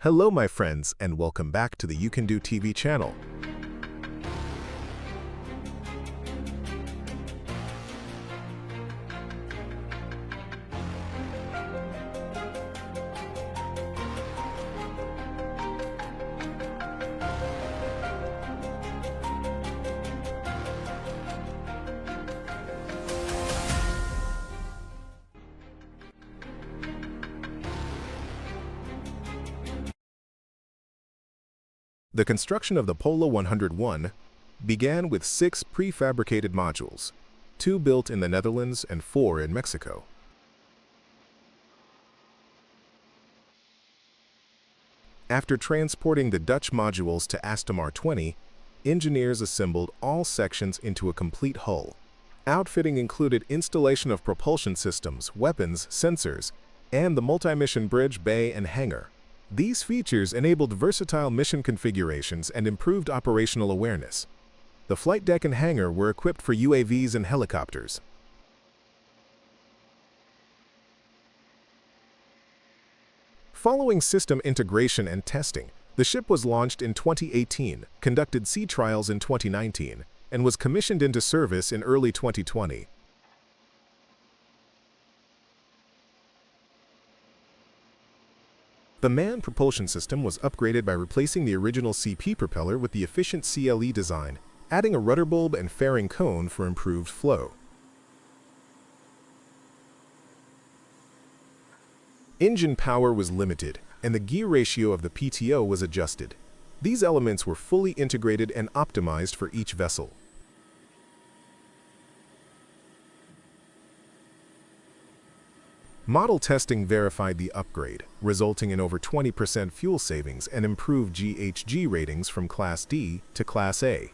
Hello my friends and welcome back to the You Can Do TV channel. The construction of the Polo 101 began with 6 prefabricated modules, 2 built in the Netherlands and 4 in Mexico. After transporting the Dutch modules to Astomar 20, engineers assembled all sections into a complete hull. Outfitting included installation of propulsion systems, weapons, sensors, and the multi-mission bridge, bay, and hangar. These features enabled versatile mission configurations and improved operational awareness. The flight deck and hangar were equipped for UAVs and helicopters. Following system integration and testing, the ship was launched in 2018, conducted sea trials in 2019, and was commissioned into service in early 2020. The manned propulsion system was upgraded by replacing the original CP propeller with the efficient CLE design, adding a rudder bulb and fairing cone for improved flow. Engine power was limited, and the gear ratio of the PTO was adjusted. These elements were fully integrated and optimized for each vessel. Model testing verified the upgrade, resulting in over 20% fuel savings and improved GHG ratings from Class D to Class A.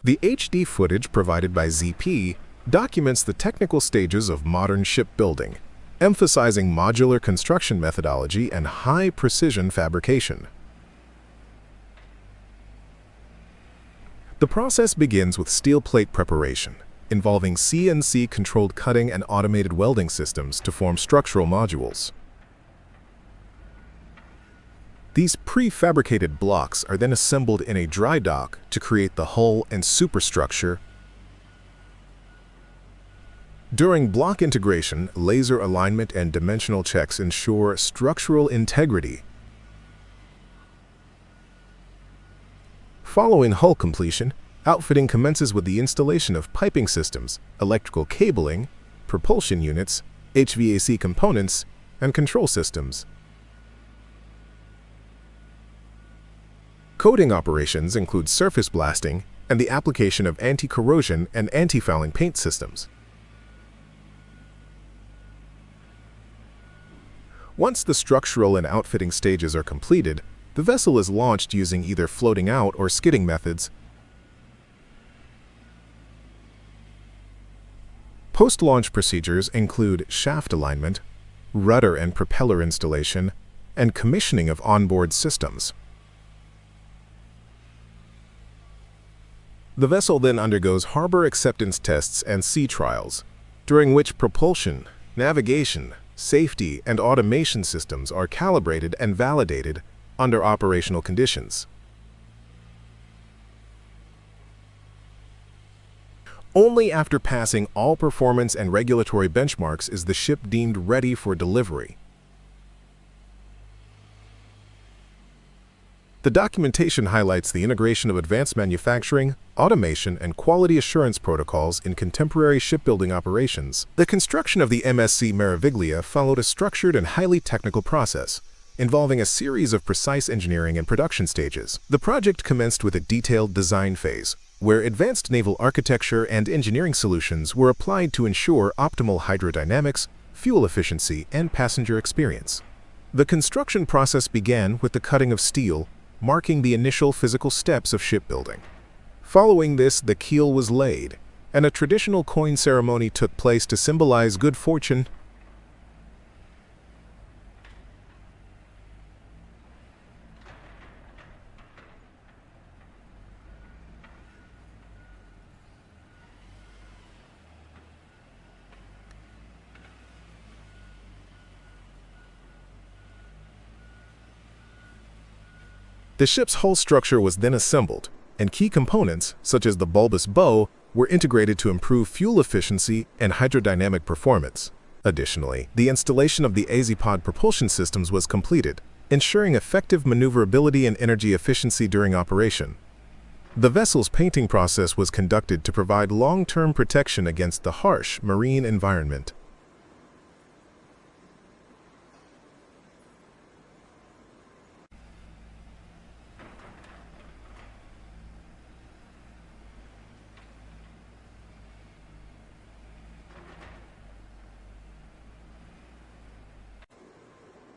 The HD footage provided by ZP documents the technical stages of modern shipbuilding, emphasizing modular construction methodology and high-precision fabrication. The process begins with steel plate preparation, involving CNC-controlled cutting and automated welding systems to form structural modules. These prefabricated blocks are then assembled in a dry dock to create the hull and superstructure. During block integration, laser alignment and dimensional checks ensure structural integrity. Following hull completion, outfitting commences with the installation of piping systems, electrical cabling, propulsion units, HVAC components, and control systems. Coating operations include surface blasting and the application of anti-corrosion and anti-fouling paint systems. Once the structural and outfitting stages are completed, the vessel is launched using either floating out or skidding methods. Post-launch procedures include shaft alignment, rudder and propeller installation, and commissioning of onboard systems. The vessel then undergoes harbor acceptance tests and sea trials, during which propulsion, navigation, safety, and automation systems are calibrated and validated under operational conditions. Only after passing all performance and regulatory benchmarks is the ship deemed ready for delivery. The documentation highlights the integration of advanced manufacturing, automation, and quality assurance protocols in contemporary shipbuilding operations. The construction of the MSC Meraviglia followed a structured and highly technical process, involving a series of precise engineering and production stages. The project commenced with a detailed design phase, where advanced naval architecture and engineering solutions were applied to ensure optimal hydrodynamics, fuel efficiency, and passenger experience. The construction process began with the cutting of steel, marking the initial physical steps of shipbuilding. Following this, the keel was laid, and a traditional coin ceremony took place to symbolize good fortune. The ship's hull structure was then assembled, and key components, such as the bulbous bow, were integrated to improve fuel efficiency and hydrodynamic performance. Additionally, the installation of the Azipod propulsion systems was completed, ensuring effective maneuverability and energy efficiency during operation. The vessel's painting process was conducted to provide long-term protection against the harsh marine environment.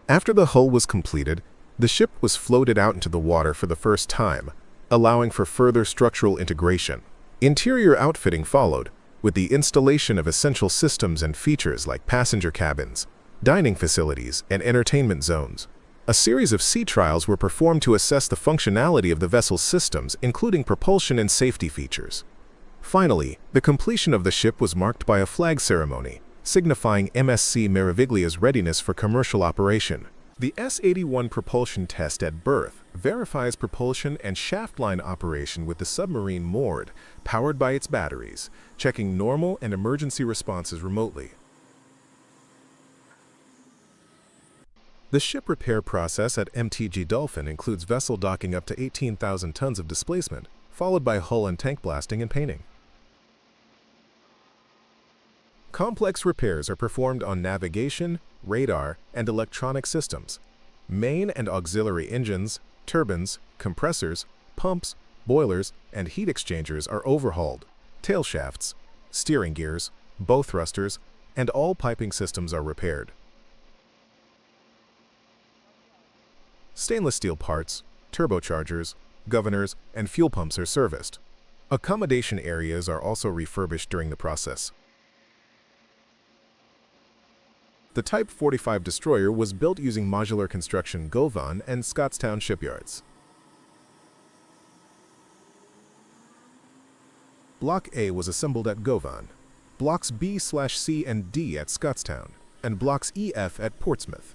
After the hull was completed, the ship was floated out into the water for the first time, allowing for further structural integration. Interior outfitting followed, with the installation of essential systems and features like passenger cabins, dining facilities, and entertainment zones. A series of sea trials were performed to assess the functionality of the vessel's systems, including propulsion and safety features. Finally, the completion of the ship was marked by a flag ceremony, signifying MSC Meraviglia's readiness for commercial operation. The S-81 propulsion test at berth verifies propulsion and shaft line operation with the submarine moored, powered by its batteries, checking normal and emergency responses remotely. The ship repair process at MTG Dolphin includes vessel docking up to 18,000 tons of displacement, followed by hull and tank blasting and painting. Complex repairs are performed on navigation, radar, and electronic systems. Main and auxiliary engines, turbines, compressors, pumps, boilers, and heat exchangers are overhauled. Tail shafts, steering gears, bow thrusters, and all piping systems are repaired. Stainless steel parts, turbochargers, governors, and fuel pumps are serviced. Accommodation areas are also refurbished during the process. The Type 45 destroyer was built using Modular construction Govan and Scottstown shipyards. Block A was assembled at Govan, Blocks B/C and D at Scottstown, and Blocks E/F at Portsmouth.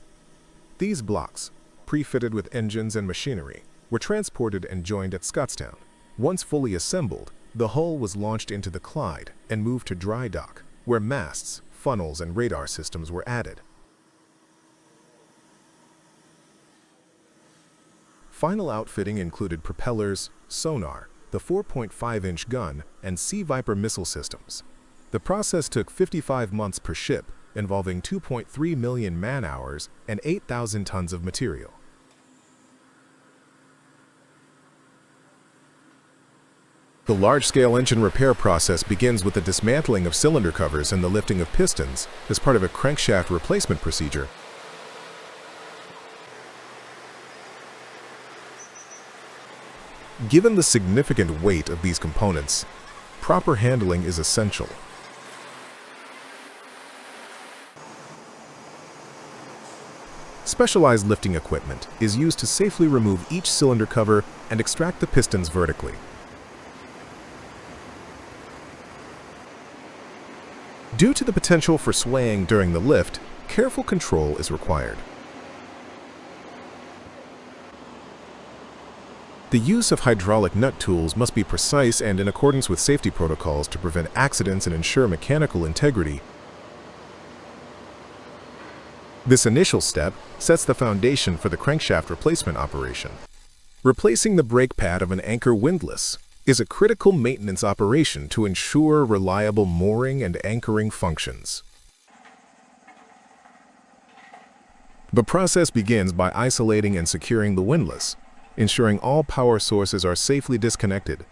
These blocks, pre-fitted with engines and machinery, were transported and joined at Scottstown. Once fully assembled, the hull was launched into the Clyde and moved to dry dock, where masts, funnels, and radar systems were added. Final outfitting included propellers, sonar, the 4.5-inch gun, and Sea Viper missile systems. The process took 55 months per ship, involving 2.3 million man-hours and 8,000 tons of material. The large-scale engine repair process begins with the dismantling of cylinder covers and the lifting of pistons as part of a crankshaft replacement procedure. Given the significant weight of these components, proper handling is essential. Specialized lifting equipment is used to safely remove each cylinder cover and extract the pistons vertically. Due to the potential for swaying during the lift, careful control is required. The use of hydraulic nut tools must be precise and in accordance with safety protocols to prevent accidents and ensure mechanical integrity. This initial step sets the foundation for the crankshaft replacement operation. Replacing the brake pad of an anchor windlass is a critical maintenance operation to ensure reliable mooring and anchoring functions. The process begins by isolating and securing the windlass, ensuring all power sources are safely disconnected.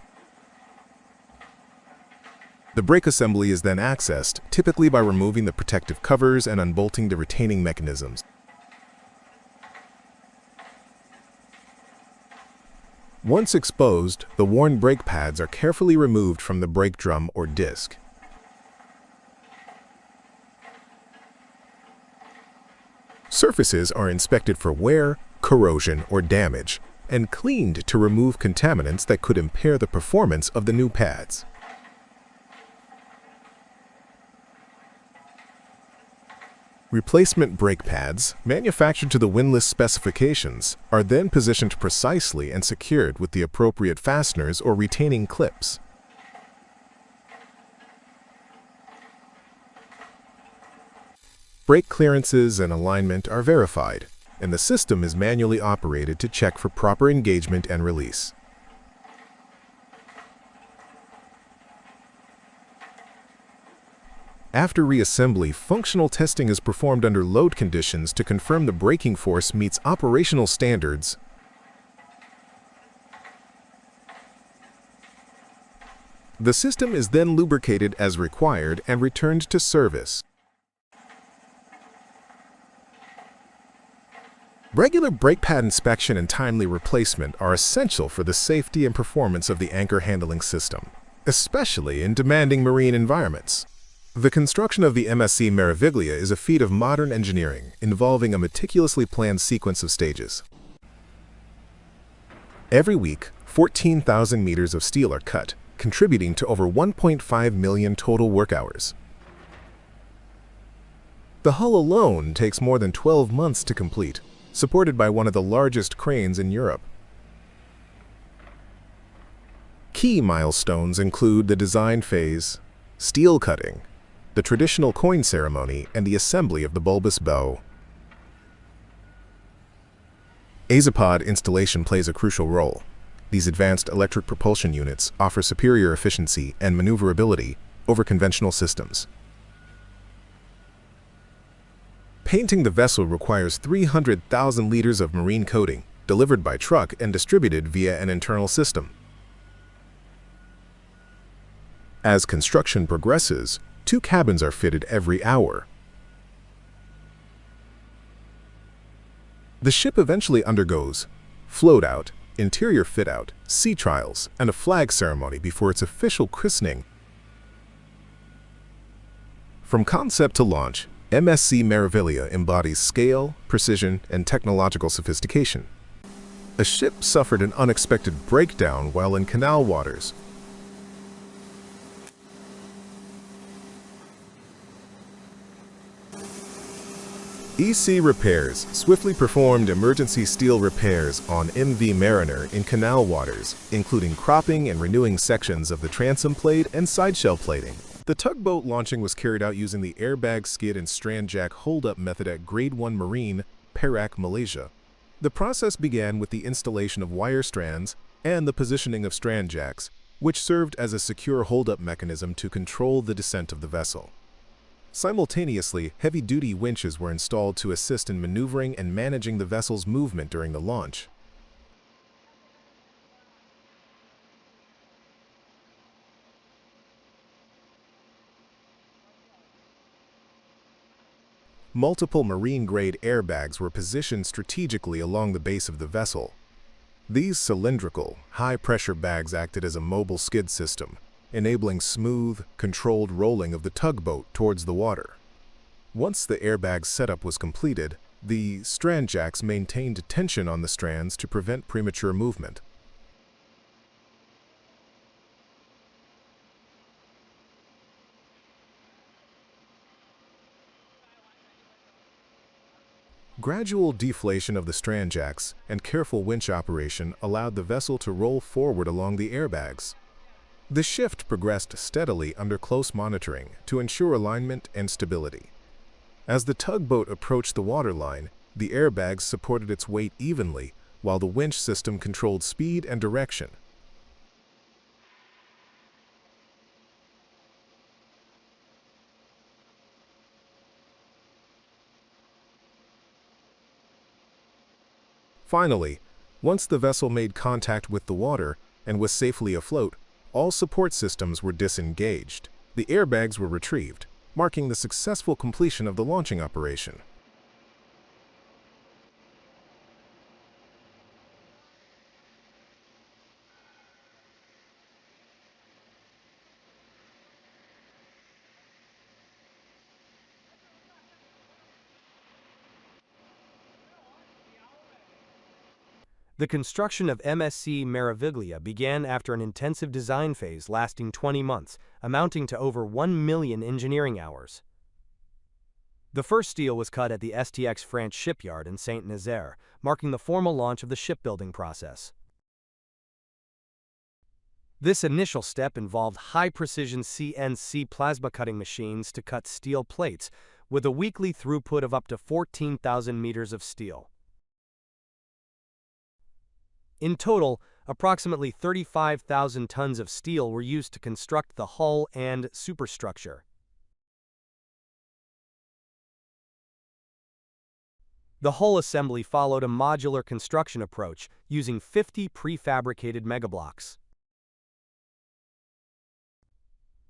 The brake assembly is then accessed, typically by removing the protective covers and unbolting the retaining mechanisms. Once exposed, the worn brake pads are carefully removed from the brake drum or disc. Surfaces are inspected for wear, corrosion, or damage, and cleaned to remove contaminants that could impair the performance of the new pads. Replacement brake pads, manufactured to the windlass specifications, are then positioned precisely and secured with the appropriate fasteners or retaining clips. Brake clearances and alignment are verified, and the system is manually operated to check for proper engagement and release. After reassembly, functional testing is performed under load conditions to confirm the braking force meets operational standards. The system is then lubricated as required and returned to service. Regular brake pad inspection and timely replacement are essential for the safety and performance of the anchor handling system, especially in demanding marine environments. The construction of the MSC Meraviglia is a feat of modern engineering involving a meticulously planned sequence of stages. Every week, 14,000 meters of steel are cut, contributing to over 1.5 million total work hours. The hull alone takes more than 12 months to complete, supported by one of the largest cranes in Europe. Key milestones include the design phase, steel cutting, the traditional coin ceremony, and the assembly of the bulbous bow. Azipod installation plays a crucial role. These advanced electric propulsion units offer superior efficiency and maneuverability over conventional systems. Painting the vessel requires 300,000 liters of marine coating, delivered by truck and distributed via an internal system. As construction progresses, 2 cabins are fitted every hour. The ship eventually undergoes float-out, interior fit-out, sea trials, and a flag ceremony before its official christening. From concept to launch, MSC Meraviglia embodies scale, precision, and technological sophistication. A ship suffered an unexpected breakdown while in canal waters. EC Repairs swiftly performed emergency steel repairs on MV Mariner in canal waters, including cropping and renewing sections of the transom plate and sideshell plating. The tugboat launching was carried out using the airbag skid and strand jack hold-up method at Grade 1 Marine, Perak, Malaysia. The process began with the installation of wire strands and the positioning of strand jacks, which served as a secure hold-up mechanism to control the descent of the vessel. Simultaneously, heavy-duty winches were installed to assist in maneuvering and managing the vessel's movement during the launch. Multiple marine-grade airbags were positioned strategically along the base of the vessel. These cylindrical, high-pressure bags acted as a mobile skid system, enabling smooth, controlled rolling of the tugboat towards the water. Once the airbag setup was completed, the strand jacks maintained tension on the strands to prevent premature movement. Gradual deflation of the strand jacks and careful winch operation allowed the vessel to roll forward along the airbags. The shift progressed steadily under close monitoring to ensure alignment and stability. As the tugboat approached the waterline, the airbags supported its weight evenly, while the winch system controlled speed and direction. Finally, once the vessel made contact with the water and was safely afloat, all support systems were disengaged. The airbags were retrieved, marking the successful completion of the launching operation. The construction of MSC Meraviglia began after an intensive design phase lasting 20 months, amounting to over 1 million engineering hours. The first steel was cut at the STX French shipyard in Saint-Nazaire, marking the formal launch of the shipbuilding process. This initial step involved high-precision CNC plasma cutting machines to cut steel plates, with a weekly throughput of up to 14,000 meters of steel. In total, approximately 35,000 tons of steel were used to construct the hull and superstructure. The hull assembly followed a modular construction approach using 50 prefabricated megablocks.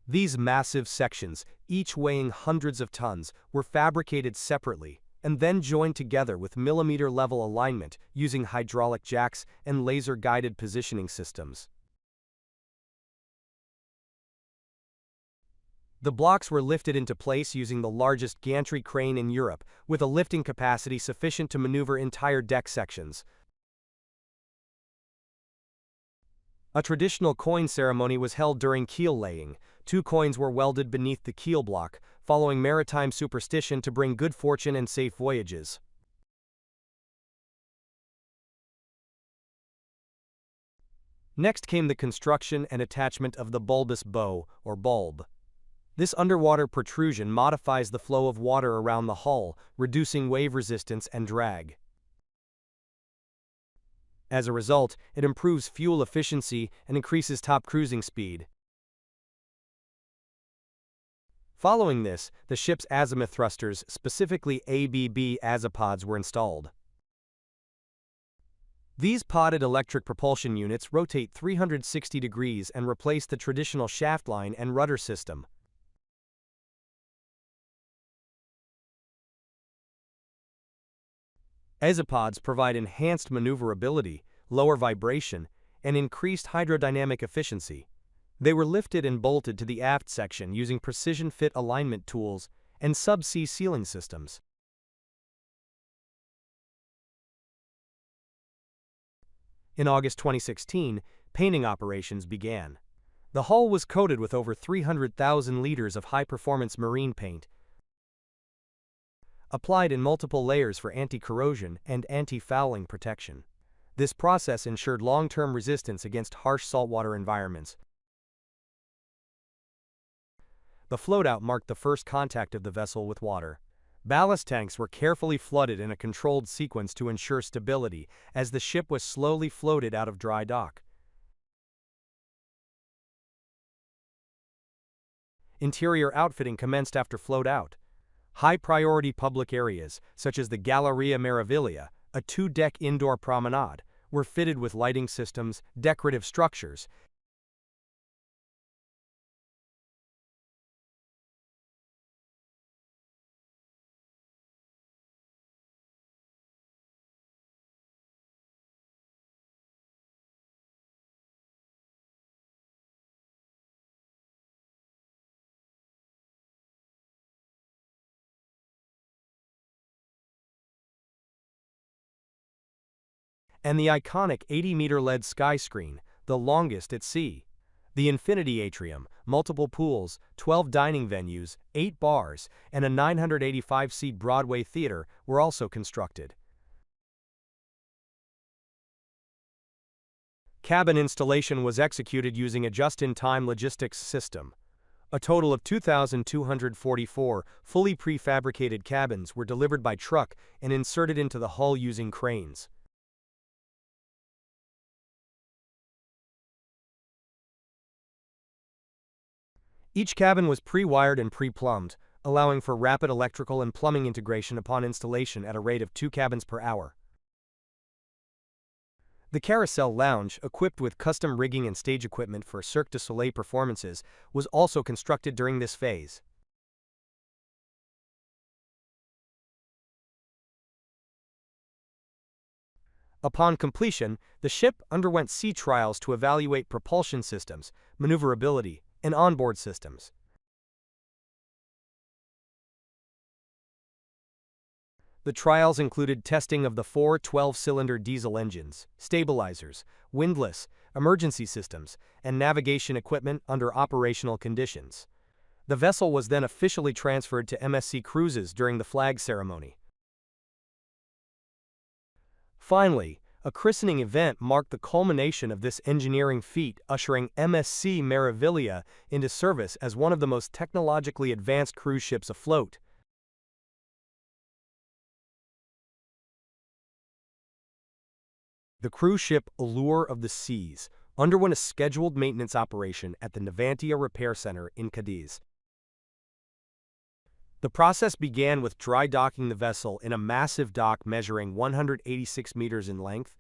These massive sections, each weighing hundreds of tons, were fabricated separately and then joined together with millimeter-level alignment using hydraulic jacks and laser-guided positioning systems. The blocks were lifted into place using the largest gantry crane in Europe, with a lifting capacity sufficient to maneuver entire deck sections. A traditional coin ceremony was held during keel laying. 2 coins were welded beneath the keel block, following maritime superstition to bring good fortune and safe voyages. Next came the construction and attachment of the bulbous bow, or bulb. This underwater protrusion modifies the flow of water around the hull, reducing wave resistance and drag. As a result, it improves fuel efficiency and increases top cruising speed. Following this, the ship's azimuth thrusters, specifically ABB Azipods, were installed. These podded electric propulsion units rotate 360 degrees and replace the traditional shaft line and rudder system. Azipods provide enhanced maneuverability, lower vibration, and increased hydrodynamic efficiency. They were lifted and bolted to the aft section using precision-fit alignment tools and subsea sealing systems. In August 2016, painting operations began. The hull was coated with over 300,000 liters of high-performance marine paint, applied in multiple layers for anti-corrosion and anti-fouling protection. This process ensured long-term resistance against harsh saltwater environments. The float-out marked the first contact of the vessel with water. Ballast tanks were carefully flooded in a controlled sequence to ensure stability as the ship was slowly floated out of dry dock. Interior outfitting commenced after float-out. High-priority public areas, such as the Galleria Meraviglia, a 2-deck indoor promenade, were fitted with lighting systems, decorative structures, and the iconic 80-meter LED sky screen, the longest at sea. The Infinity Atrium, multiple pools, 12 dining venues, 8 bars, and a 985-seat Broadway theater were also constructed. Cabin installation was executed using a just-in-time logistics system. A total of 2,244 fully prefabricated cabins were delivered by truck and inserted into the hull using cranes. Each cabin was pre-wired and pre-plumbed, allowing for rapid electrical and plumbing integration upon installation at a rate of 2 cabins per hour. The Carousel Lounge, equipped with custom rigging and stage equipment for Cirque du Soleil performances, was also constructed during this phase. Upon completion, the ship underwent sea trials to evaluate propulsion systems, maneuverability, and onboard systems. The trials included testing of the 4 12-cylinder diesel engines, stabilizers, windlass, emergency systems, and navigation equipment under operational conditions. The vessel was then officially transferred to MSC Cruises during the flag ceremony. Finally, a christening event marked the culmination of this engineering feat, ushering MSC Meraviglia into service as one of the most technologically advanced cruise ships afloat. The cruise ship Allure of the Seas underwent a scheduled maintenance operation at the Navantia Repair Center in Cadiz. The process began with dry docking the vessel in a massive dock measuring 186 meters in length,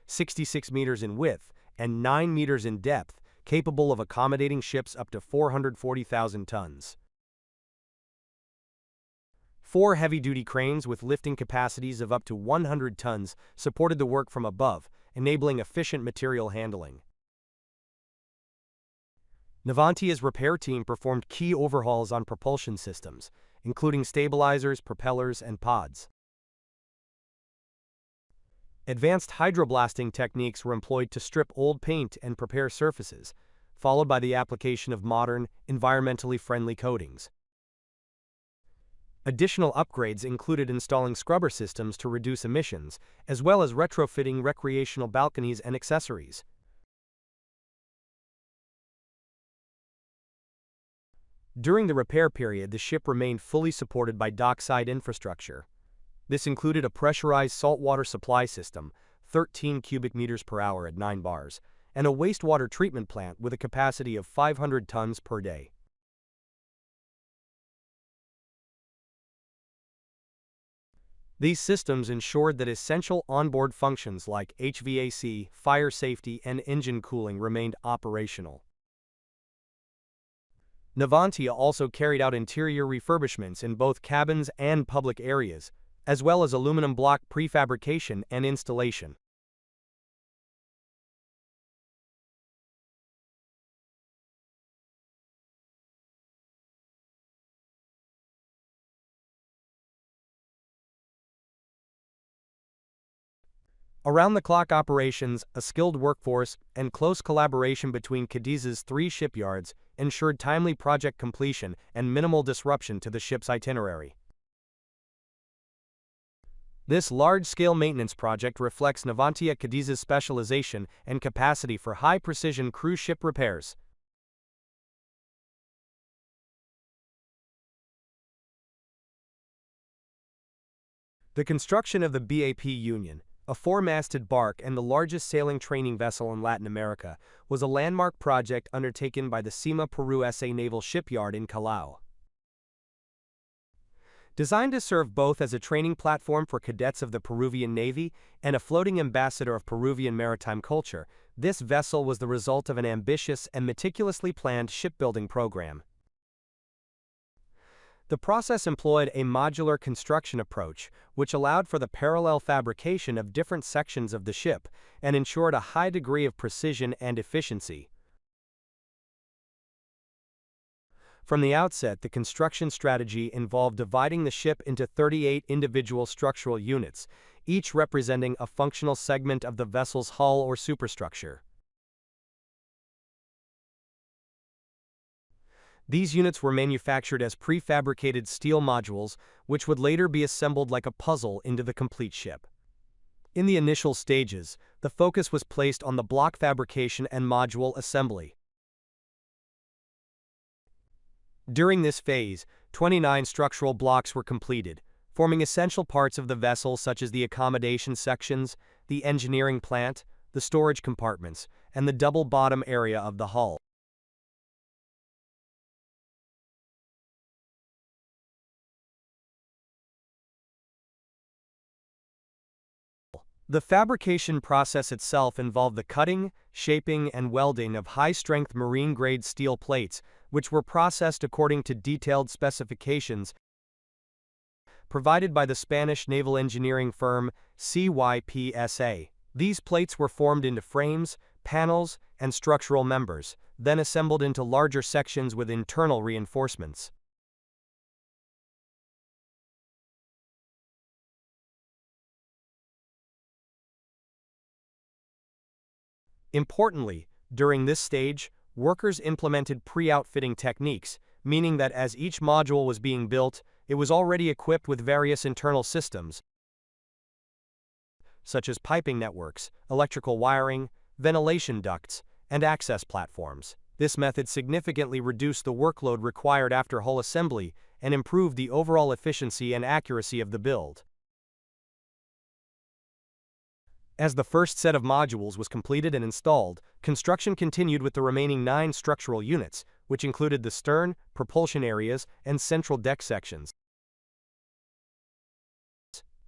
66 meters in width, and 9 meters in depth, capable of accommodating ships up to 440,000 tons. 4 heavy-duty cranes with lifting capacities of up to 100 tons supported the work from above, enabling efficient material handling. Navantia's repair team performed key overhauls on propulsion systems, including stabilizers, propellers, and pods. Advanced hydroblasting techniques were employed to strip old paint and prepare surfaces, followed by the application of modern, environmentally friendly coatings. Additional upgrades included installing scrubber systems to reduce emissions, as well as retrofitting recreational balconies and accessories. During the repair period, the ship remained fully supported by dockside infrastructure. This included a pressurized saltwater supply system, 13 cubic meters per hour at 9 bars, and a wastewater treatment plant with a capacity of 500 tons per day. These systems ensured that essential onboard functions like HVAC, fire safety, and engine cooling remained operational. Navantia also carried out interior refurbishments in both cabins and public areas, as well as aluminum block prefabrication and installation. Around-the-clock operations, a skilled workforce, and close collaboration between Cadiz's 3 shipyards ensured timely project completion and minimal disruption to the ship's itinerary. This large-scale maintenance project reflects Navantia Cadiz's specialization and capacity for high-precision cruise ship repairs. The construction of the BAP Union, a 4-masted bark and the largest sailing training vessel in Latin America, was a landmark project undertaken by the Cima Peru SA Naval Shipyard in Callao. Designed to serve both as a training platform for cadets of the Peruvian Navy and a floating ambassador of Peruvian maritime culture, this vessel was the result of an ambitious and meticulously planned shipbuilding program. The process employed a modular construction approach, which allowed for the parallel fabrication of different sections of the ship and ensured a high degree of precision and efficiency. From the outset, the construction strategy involved dividing the ship into 38 individual structural units, each representing a functional segment of the vessel's hull or superstructure. These units were manufactured as prefabricated steel modules, which would later be assembled like a puzzle into the complete ship. In the initial stages, the focus was placed on the block fabrication and module assembly. During this phase, 29 structural blocks were completed, forming essential parts of the vessel such as the accommodation sections, the engineering plant, the storage compartments, and the double bottom area of the hull. The fabrication process itself involved the cutting, shaping, and welding of high-strength marine-grade steel plates, which were processed according to detailed specifications provided by the Spanish naval engineering firm CYPSA. These plates were formed into frames, panels, and structural members, then assembled into larger sections with internal reinforcements. Importantly, during this stage, workers implemented pre-outfitting techniques, meaning that as each module was being built, it was already equipped with various internal systems, such as piping networks, electrical wiring, ventilation ducts, and access platforms. This method significantly reduced the workload required after hull assembly and improved the overall efficiency and accuracy of the build. As the first set of modules was completed and installed, construction continued with the remaining 9 structural units, which included the stern, propulsion areas, and central deck sections.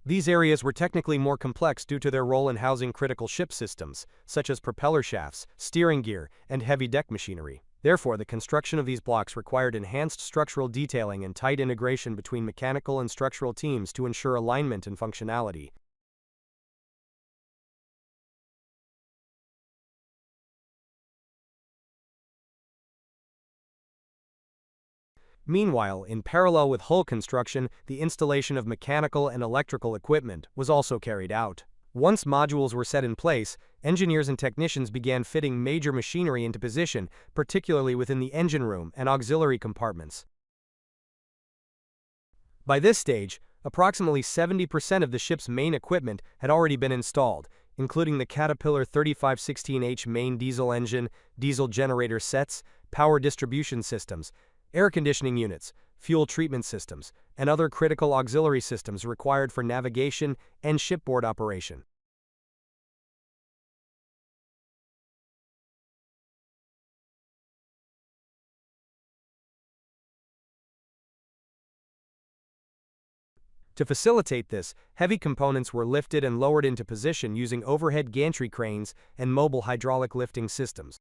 These areas were technically more complex due to their role in housing critical ship systems, such as propeller shafts, steering gear, and heavy deck machinery. Therefore, the construction of these blocks required enhanced structural detailing and tight integration between mechanical and structural teams to ensure alignment and functionality. Meanwhile, in parallel with hull construction, the installation of mechanical and electrical equipment was also carried out. Once modules were set in place, engineers and technicians began fitting major machinery into position, particularly within the engine room and auxiliary compartments. By this stage, approximately 70% of the ship's main equipment had already been installed, including the Caterpillar 3516H main diesel engine, diesel generator sets, power distribution systems, air conditioning units, fuel treatment systems, and other critical auxiliary systems required for navigation and shipboard operation. To facilitate this, heavy components were lifted and lowered into position using overhead gantry cranes and mobile hydraulic lifting systems.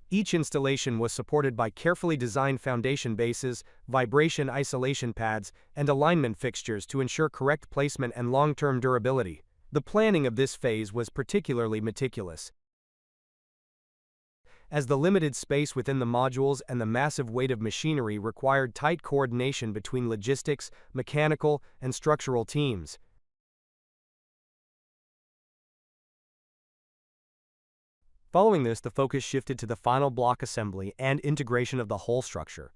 Each installation was supported by carefully designed foundation bases, vibration isolation pads, and alignment fixtures to ensure correct placement and long-term durability. The planning of this phase was particularly meticulous, as the limited space within the modules and the massive weight of machinery required tight coordination between logistics, mechanical, and structural teams. Following this, the focus shifted to the final block assembly and integration of the whole structure.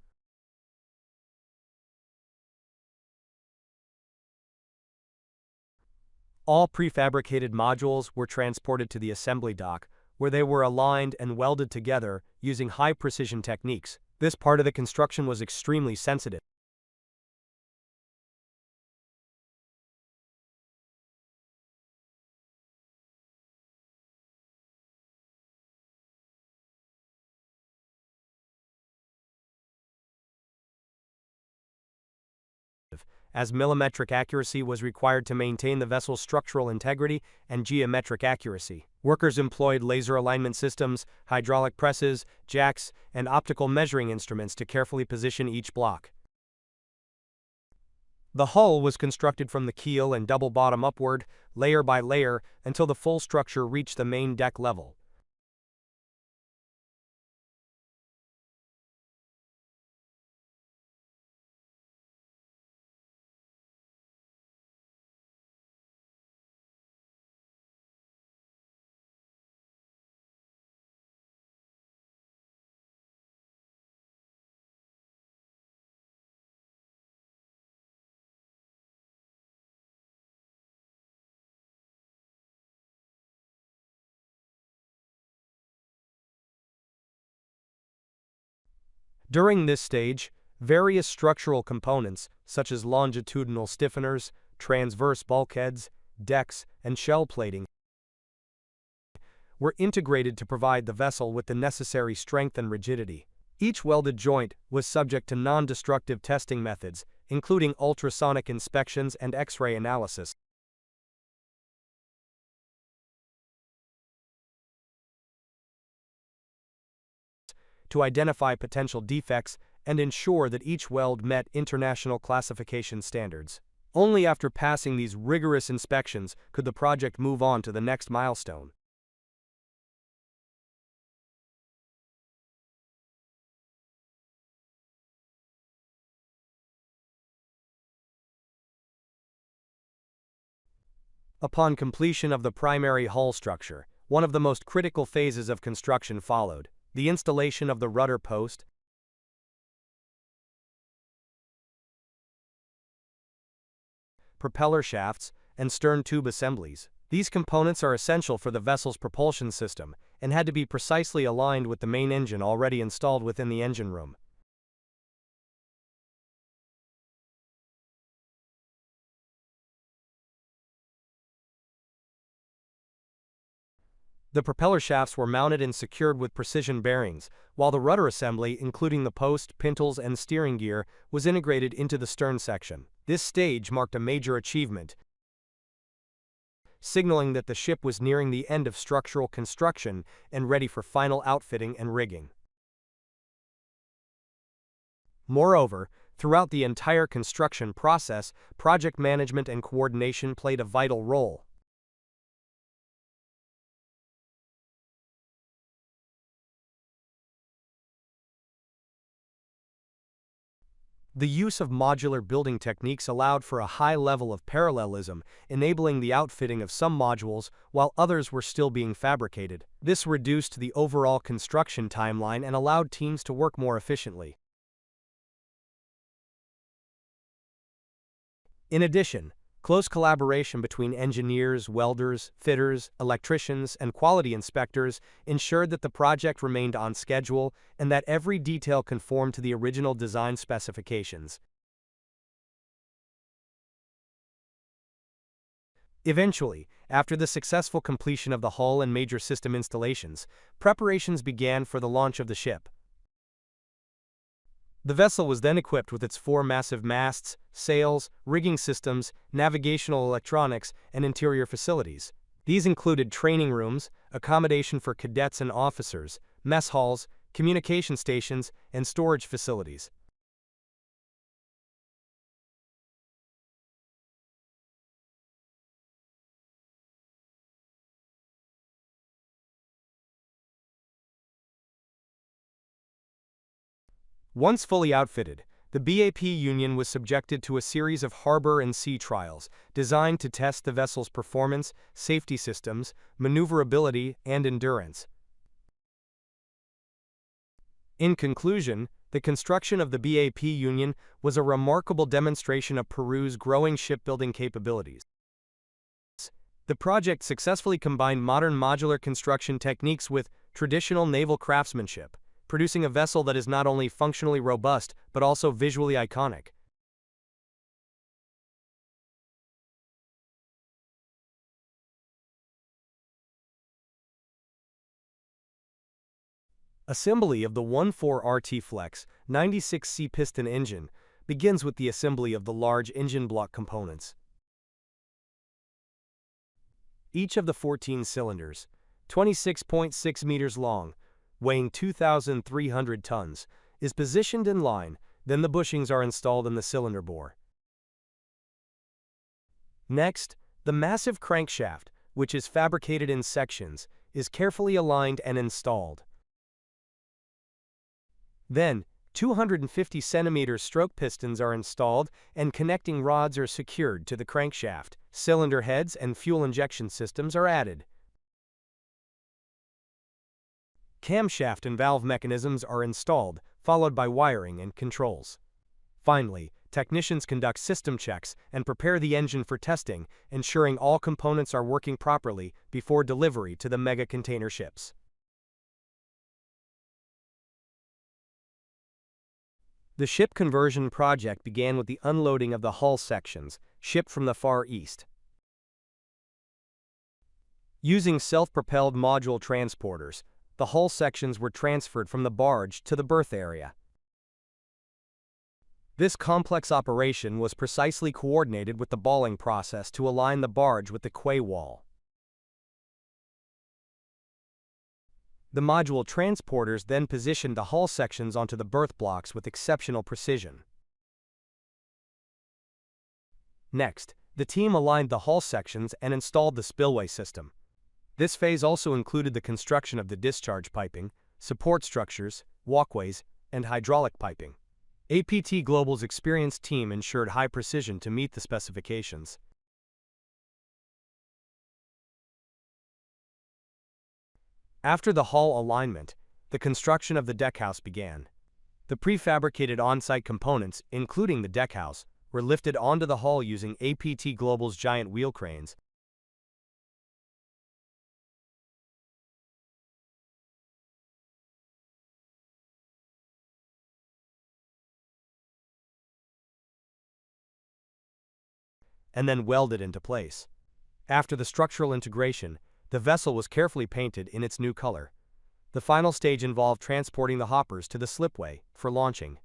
All prefabricated modules were transported to the assembly dock, where they were aligned and welded together using high-precision techniques. This part of the construction was extremely sensitive, as millimetric accuracy was required to maintain the vessel's structural integrity and geometric accuracy. Workers employed laser alignment systems, hydraulic presses, jacks, and optical measuring instruments to carefully position each block. The hull was constructed from the keel and double bottom upward, layer by layer, until the full structure reached the main deck level. During this stage, various structural components, such as longitudinal stiffeners, transverse bulkheads, decks, and shell plating, were integrated to provide the vessel with the necessary strength and rigidity. Each welded joint was subject to non-destructive testing methods, including ultrasonic inspections and X-ray analysis, to identify potential defects and ensure that each weld met international classification standards. Only after passing these rigorous inspections could the project move on to the next milestone. Upon completion of the primary hull structure, One of the most critical phases of construction followed: the installation of the rudder post, propeller shafts, and stern tube assemblies. These components are essential for the vessel's propulsion system and had to be precisely aligned with the main engine already installed within the engine room. The propeller shafts were mounted and secured with precision bearings, while the rudder assembly, including the post, pintles, and steering gear, was integrated into the stern section. This stage marked a major achievement, signaling that the ship was nearing the end of structural construction and ready for final outfitting and rigging. Moreover, throughout the entire construction process, project management and coordination played a vital role. The use of modular building techniques allowed for a high level of parallelism, enabling the outfitting of some modules while others were still being fabricated. This reduced the overall construction timeline and allowed teams to work more efficiently. In addition, close collaboration between engineers, welders, fitters, electricians, and quality inspectors ensured that the project remained on schedule and that every detail conformed to the original design specifications. Eventually, after the successful completion of the hull and major system installations, preparations began for the launch of the ship. The vessel was then equipped with its 4 massive masts, sails, rigging systems, navigational electronics, and interior facilities. These included training rooms, accommodation for cadets and officers, mess halls, communication stations, and storage facilities. Once fully outfitted, the BAP Union was subjected to a series of harbor and sea trials designed to test the vessel's performance, safety systems, maneuverability, and endurance. In conclusion, the construction of the BAP Union was a remarkable demonstration of Peru's growing shipbuilding capabilities. The project successfully combined modern modular construction techniques with traditional naval craftsmanship, producing a vessel that is not only functionally robust but also visually iconic. Assembly of the 14RT Flex 96C piston engine begins with the assembly of the large engine block components. Each of the 14 cylinders, 26.6 meters long, weighing 2,300 tons, is positioned in line, then the bushings are installed in the cylinder bore. Next, the massive crankshaft, which is fabricated in sections, is carefully aligned and installed. Then, 250 centimeter stroke pistons are installed and connecting rods are secured to the crankshaft. Cylinder heads and fuel injection systems are added. Camshaft and valve mechanisms are installed, followed by wiring and controls. Finally, technicians conduct system checks and prepare the engine for testing, ensuring all components are working properly before delivery to the mega container ships. The ship conversion project began with the unloading of the hull sections, shipped from the Far East. Using self-propelled module transporters, the hull sections were transferred from the barge to the berth area. This complex operation was precisely coordinated with the balling process to align the barge with the quay wall. The module transporters then positioned the hull sections onto the berth blocks with exceptional precision. Next, the team aligned the hull sections and installed the spillway system. This phase also included the construction of the discharge piping, support structures, walkways, and hydraulic piping. APT Global's experienced team ensured high precision to meet the specifications. After the hull alignment, the construction of the deckhouse began. The prefabricated on-site components, including the deckhouse, were lifted onto the hull using APT Global's giant wheel cranes. And then welded into place. After the structural integration, the vessel was carefully painted in its new color. The final stage involved transporting the hoppers to the slipway for launching.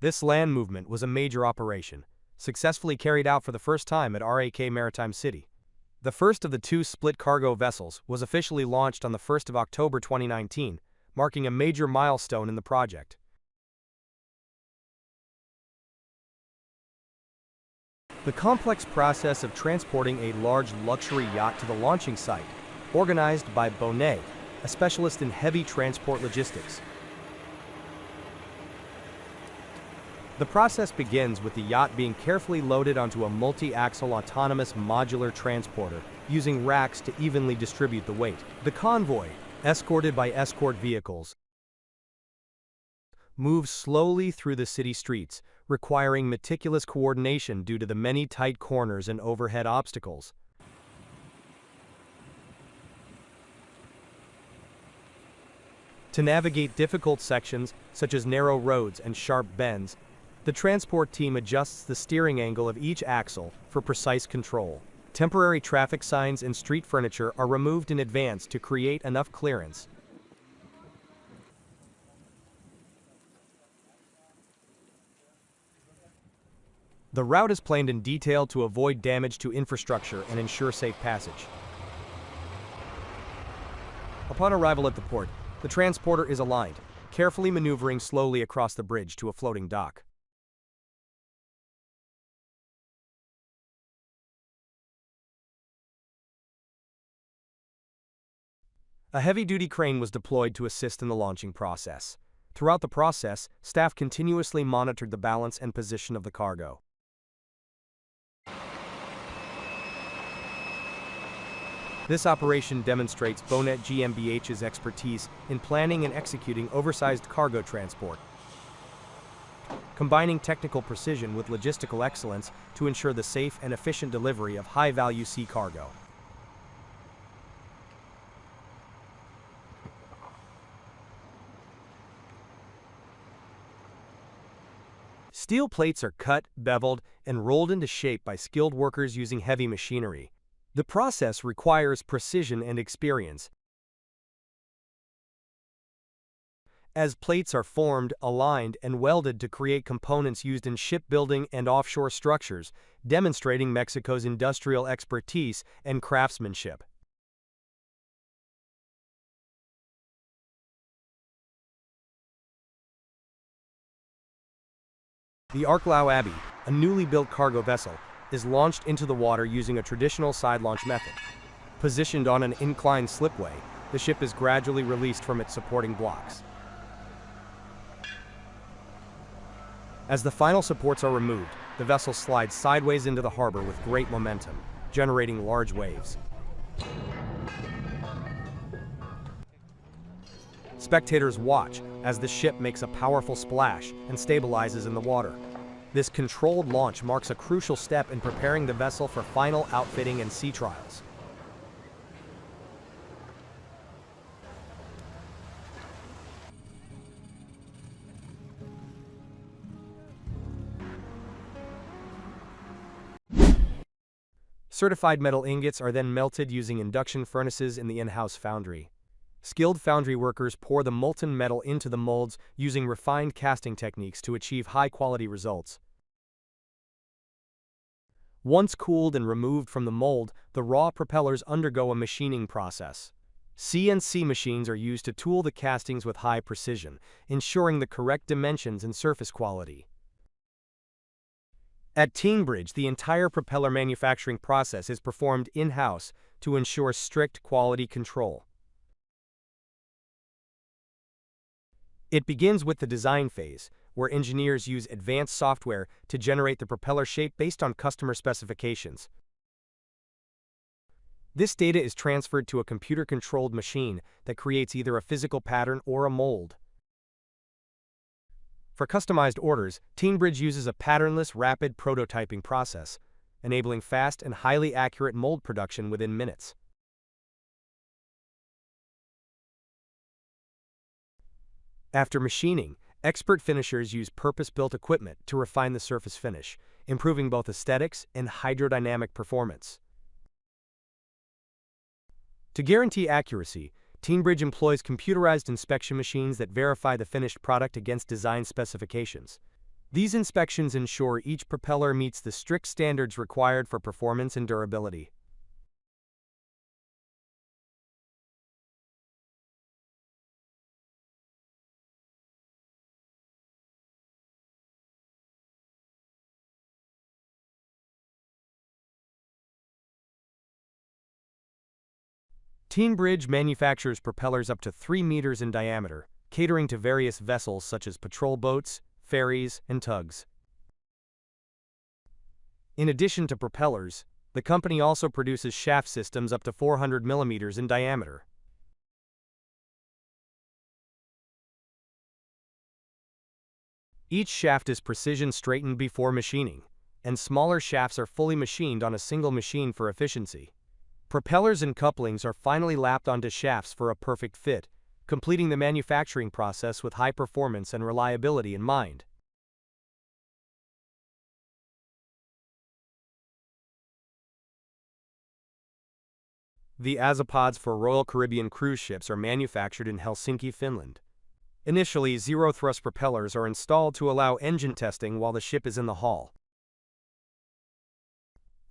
This land movement was a major operation, successfully carried out for the first time at RAK Maritime City. The first of the two split cargo vessels was officially launched on the 1st of October 2019, marking a major milestone in the project. The complex process of transporting a large luxury yacht to the launching site, organized by Bonnet, a specialist in heavy transport logistics. The process begins with the yacht being carefully loaded onto a multi-axle autonomous modular transporter, using racks to evenly distribute the weight. The convoy, escorted by escort vehicles, moves slowly through the city streets, requiring meticulous coordination due to the many tight corners and overhead obstacles. To navigate difficult sections, such as narrow roads and sharp bends, the transport team adjusts the steering angle of each axle for precise control. Temporary traffic signs and street furniture are removed in advance to create enough clearance. The route is planned in detail to avoid damage to infrastructure and ensure safe passage. Upon arrival at the port, the transporter is aligned, carefully maneuvering slowly across the bridge to a floating dock. A heavy-duty crane was deployed to assist in the launching process. Throughout the process, staff continuously monitored the balance and position of the cargo. This operation demonstrates Bonnet GmbH's expertise in planning and executing oversized cargo transport, combining technical precision with logistical excellence to ensure the safe and efficient delivery of high-value sea cargo. Steel plates are cut, beveled, and rolled into shape by skilled workers using heavy machinery. The process requires precision and experience, as plates are formed, aligned, and welded to create components used in shipbuilding and offshore structures, demonstrating Mexico's industrial expertise and craftsmanship. The Arklao Abbey, a newly built cargo vessel, is launched into the water using a traditional side launch method. Positioned on an inclined slipway, the ship is gradually released from its supporting blocks. As the final supports are removed, the vessel slides sideways into the harbor with great momentum, generating large waves. Spectators watch as the ship makes a powerful splash and stabilizes in the water. This controlled launch marks a crucial step in preparing the vessel for final outfitting and sea trials. Certified metal ingots are then melted using induction furnaces in the in-house foundry. Skilled foundry workers pour the molten metal into the molds using refined casting techniques to achieve high-quality results. Once cooled and removed from the mold, the raw propellers undergo a machining process. CNC machines are used to tool the castings with high precision, ensuring the correct dimensions and surface quality. At Tingbridge, the entire propeller manufacturing process is performed in-house to ensure strict quality control. It begins with the design phase, where engineers use advanced software to generate the propeller shape based on customer specifications. This data is transferred to a computer-controlled machine that creates either a physical pattern or a mold. For customized orders, Teenbridge uses a patternless, rapid prototyping process, enabling fast and highly accurate mold production within minutes. After machining, expert finishers use purpose-built equipment to refine the surface finish, improving both aesthetics and hydrodynamic performance. To guarantee accuracy, Teenbridge employs computerized inspection machines that verify the finished product against design specifications. These inspections ensure each propeller meets the strict standards required for performance and durability. Teenbridge manufactures propellers up to 3 meters in diameter, catering to various vessels such as patrol boats, ferries, and tugs. In addition to propellers, the company also produces shaft systems up to 400 millimeters in diameter. Each shaft is precision straightened before machining, and smaller shafts are fully machined on a single machine for efficiency. Propellers and couplings are finally lapped onto shafts for a perfect fit, completing the manufacturing process with high performance and reliability in mind. The Azipods for Royal Caribbean cruise ships are manufactured in Helsinki, Finland. Initially, zero-thrust propellers are installed to allow engine testing while the ship is in the hull.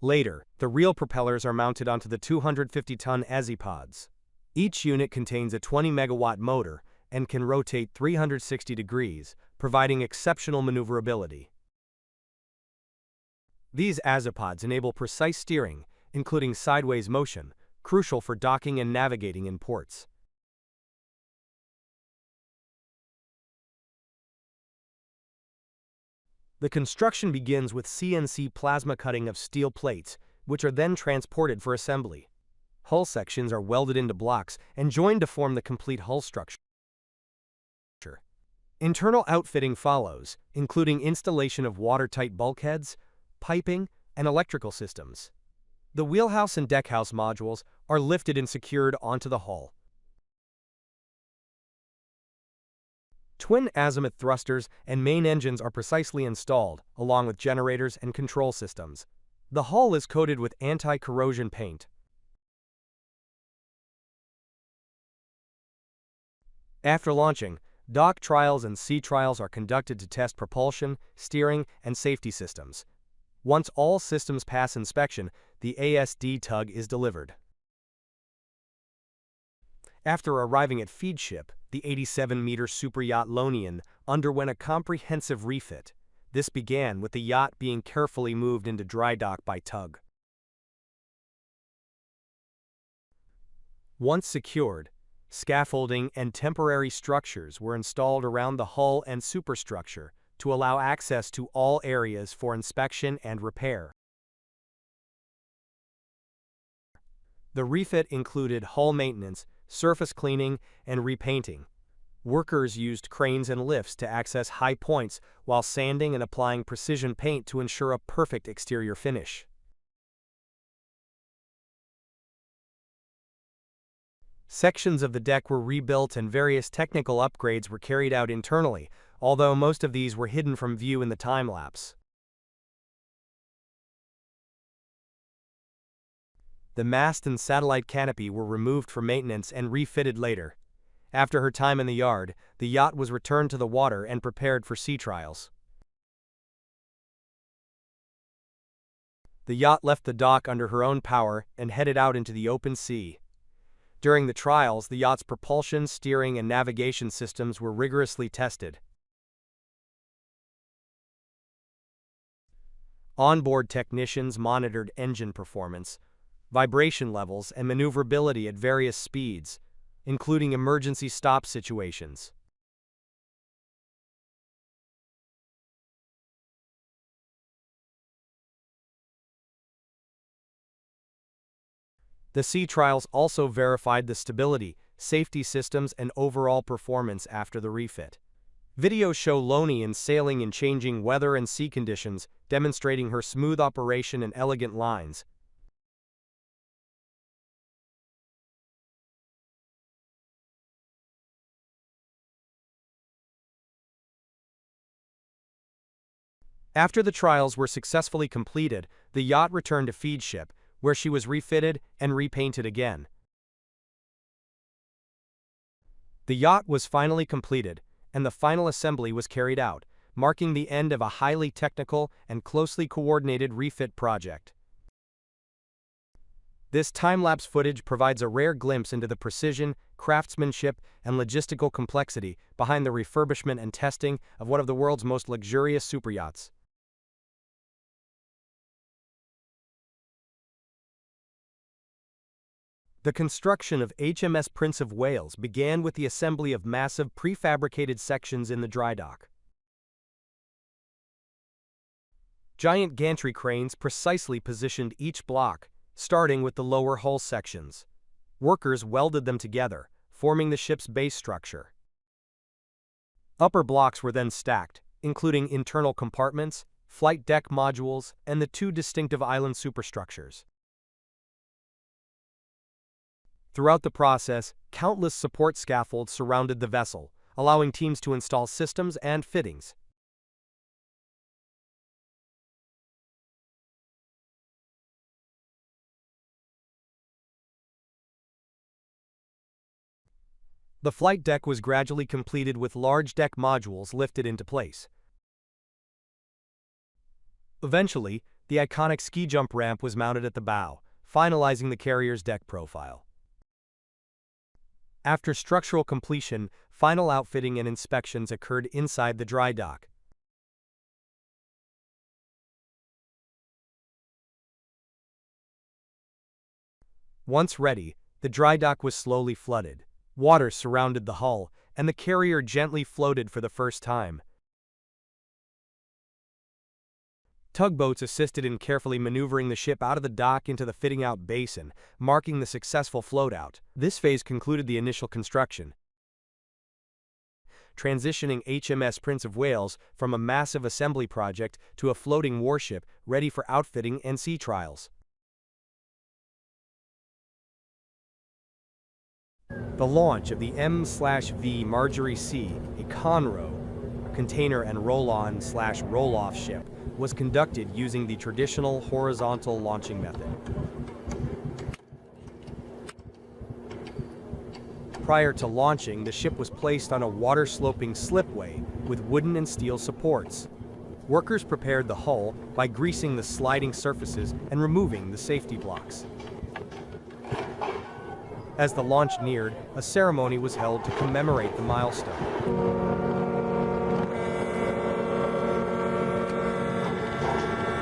Later, the real propellers are mounted onto the 250-ton Azipods. Each unit contains a 20-megawatt motor and can rotate 360 degrees, providing exceptional maneuverability. These Azipods enable precise steering, including sideways motion, crucial for docking and navigating in ports. The construction begins with CNC plasma cutting of steel plates, which are then transported for assembly. Hull sections are welded into blocks and joined to form the complete hull structure. Internal outfitting follows, including installation of watertight bulkheads, piping, and electrical systems. The wheelhouse and deckhouse modules are lifted and secured onto the hull. Twin azimuth thrusters and main engines are precisely installed, along with generators and control systems. The hull is coated with anti-corrosion paint. After launching, dock trials and sea trials are conducted to test propulsion, steering, and safety systems. Once all systems pass inspection, the ASD tug is delivered. After arriving at feed ship, the 87-meter Superyacht Lonian underwent a comprehensive refit. This began with the yacht being carefully moved into dry dock by tug. Once secured, scaffolding and temporary structures were installed around the hull and superstructure to allow access to all areas for inspection and repair. The refit included hull maintenance, surface cleaning, and repainting. Workers used cranes and lifts to access high points while sanding and applying precision paint to ensure a perfect exterior finish. Sections of the deck were rebuilt and various technical upgrades were carried out internally, although most of these were hidden from view in the time-lapse. The mast and satellite canopy were removed for maintenance and refitted later. After her time in the yard, the yacht was returned to the water and prepared for sea trials. The yacht left the dock under her own power and headed out into the open sea. During the trials, the yacht's propulsion, steering, and navigation systems were rigorously tested. Onboard technicians monitored engine performance, vibration levels, and maneuverability at various speeds, including emergency stop situations. The sea trials also verified the stability, safety systems, and overall performance after the refit. Videos show Loni sailing in changing weather and sea conditions, demonstrating her smooth operation and elegant lines. After the trials were successfully completed, the yacht returned to feed ship, where she was refitted and repainted again. The yacht was finally completed, and the final assembly was carried out, marking the end of a highly technical and closely coordinated refit project. This time-lapse footage provides a rare glimpse into the precision, craftsmanship, and logistical complexity behind the refurbishment and testing of one of the world's most luxurious superyachts. The construction of HMS Prince of Wales began with the assembly of massive prefabricated sections in the dry dock. Giant gantry cranes precisely positioned each block, starting with the lower hull sections. Workers welded them together, forming the ship's base structure. Upper blocks were then stacked, including internal compartments, flight deck modules, and the two distinctive island superstructures. Throughout the process, countless support scaffolds surrounded the vessel, allowing teams to install systems and fittings. The flight deck was gradually completed with large deck modules lifted into place. Eventually, the iconic ski jump ramp was mounted at the bow, finalizing the carrier's deck profile. After structural completion, final outfitting and inspections occurred inside the dry dock. Once ready, the dry dock was slowly flooded. Water surrounded the hull, and the carrier gently floated for the first time. Tugboats assisted in carefully maneuvering the ship out of the dock into the fitting-out basin, marking the successful float-out. This phase concluded the initial construction, transitioning HMS Prince of Wales from a massive assembly project to a floating warship ready for outfitting and sea trials. The launch of the M/V Marjorie C, a Conroe, container and roll-on/roll-off ship, was conducted using the traditional horizontal launching method. Prior to launching, the ship was placed on a water-sloping slipway with wooden and steel supports. Workers prepared the hull by greasing the sliding surfaces and removing the safety blocks. As the launch neared, a ceremony was held to commemorate the milestone.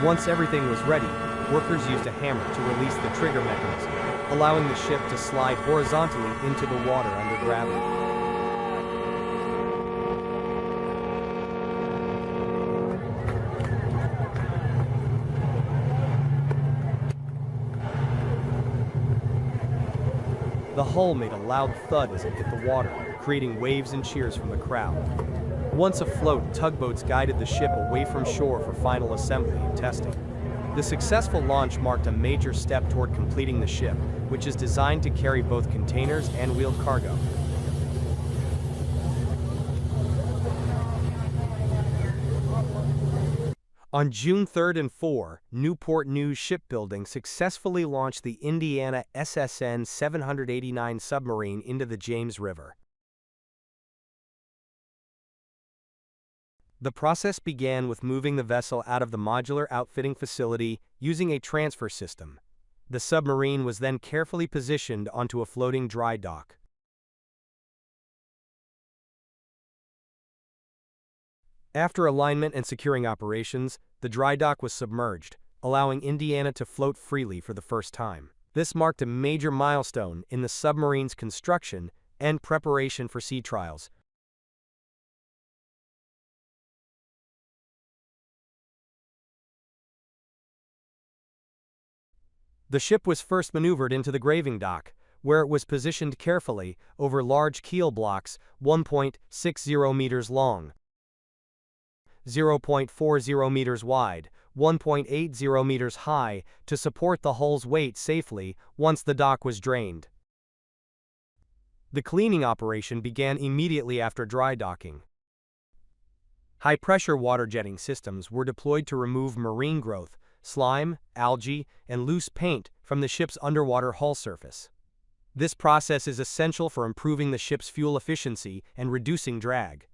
Once everything was ready, workers used a hammer to release the trigger mechanism, allowing the ship to slide horizontally into the water under gravity. The hull made a loud thud as it hit the water, creating waves and cheers from the crowd. Once afloat, tugboats guided the ship away from shore for final assembly and testing. The successful launch marked a major step toward completing the ship, which is designed to carry both containers and wheeled cargo. On June 3rd and 4, Newport News Shipbuilding successfully launched the Indiana SSN 789 submarine into the James River. The process began with moving the vessel out of the modular outfitting facility using a transfer system. The submarine was then carefully positioned onto a floating dry dock. After alignment and securing operations, the dry dock was submerged, allowing Indiana to float freely for the first time. This marked a major milestone in the submarine's construction and preparation for sea trials. The ship was first maneuvered into the graving dock, where it was positioned carefully over large keel blocks 1.60 meters long, 0.40 meters wide, 1.80 meters high to support the hull's weight safely once the dock was drained. The cleaning operation began immediately after dry docking. High-pressure water jetting systems were deployed to remove marine growth, slime, algae, and loose paint from the ship's underwater hull surface. This process is essential for improving the ship's fuel efficiency and reducing drag.